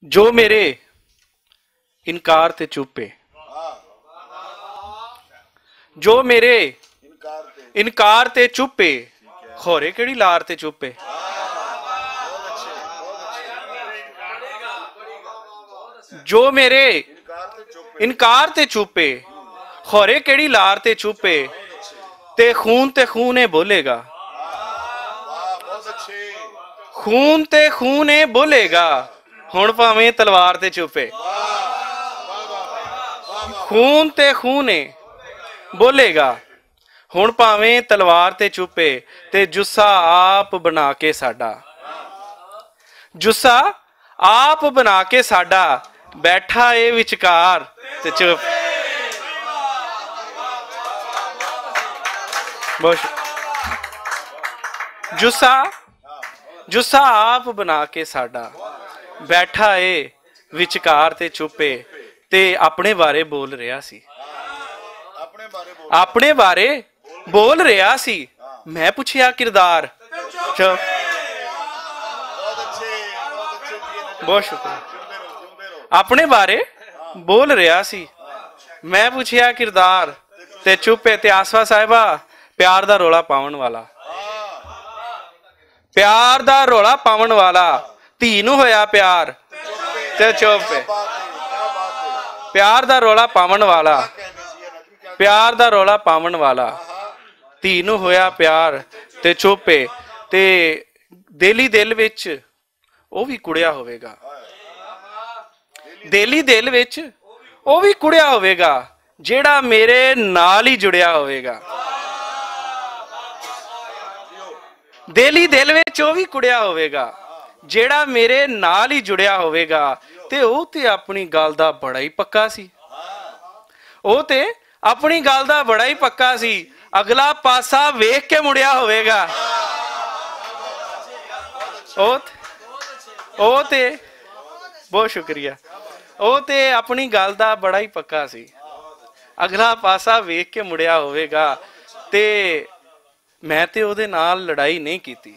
जो मेरे इनकार ते चुप है, जो मेरे इनकार ते चुप है, खोरे केड़ी लार ते चुप है। जो मेरे इनकार ते चुप है, खोरे केड़ी लार ते चुप है, ते खून है बोलेगा, खून है बोलेगा, हुण भावें तलवार ते चुप है। खून है बोलेगा, हुण भावें तलवार ते चुप है, ते जुस्सा आप बना के साडा, जुस्सा आप बना के साडा, बैठा ए विचकार ते चुप। जुस्सा जुस्सा आप बना के साडा, बैठा ए विचकार ते चुपे, ते अपने बारे बोल रहा सी, अपने बारे बोल रहा सी। मैं पूछया किरदार, चुप। बहुत शुक्रिया। अपने बारे बोल रहा सी, मैं पूछया किरदार, ते चुपे, ते आसवा साहिबा प्यार दा रोला पावन वाला, प्यार दा रोला पावन वाला, धी नूं होया प्यार ते चुप है। प्यार दा रोला पावन वाला, प्यार दा रोला पावन वाला, धी नूं होया प्यार ते चुप है, ते दिल ही दिल विच ओ भी कुड़िया होवेगा, दिल ही दिल विच ओ भी कुड़िया होवेगा, जेड़ा मेरे नाल ही जुड़िया होवेगा। दिल ही दिल विच ओ भी कुड़िया होवेगा, जेड़ा मेरे नाल ही जुड़िया होवेगा, ते ओ ते अपनी गल दा बड़ा ही पक्का सी, ओ ते अपनी गल दा बड़ा ही पक्का सी, अगला पासा वेख के मुड़िया होवेगा। ओ ते बहुत शुक्रिया। ओ ते अपनी गल दा बड़ा ही पक्का सी, अगला पासा वेख के मुड़िया होवेगा, ते मैं ते ओदे नाल लड़ाई नहीं कीती।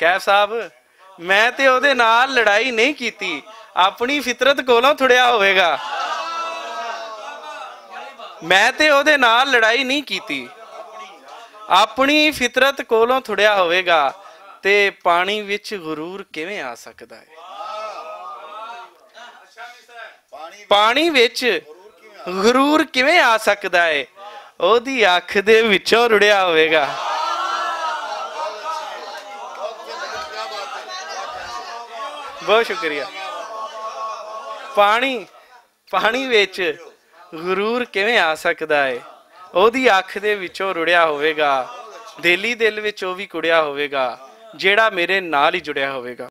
कैफ साहब, मैं ते ओदे नाल लड़ाई नहीं कीती, अपनी फितरत कोलों थुड़िया होवेगा। मैं ते ओदे नाल लड़ाई नहीं कीती, अपनी फितरत कोलों थुड़िया होवेगा, ते पानी विच गुरूर किवें आ सकदा है, पानी विच गुरूर किवें आ सकदा है, ओदी अख दे विचों रुड़िया होवेगा। बहुत शुक्रिया। पानी पानी विच गुरूर किवें आ सकदा है, ओदी अख दे विचों रुड़िया होवेगा, दिल ही दिल विच ओ भी कुड़िया होवेगा, जेड़ा मेरे नाल ही जुड़िया होवेगा।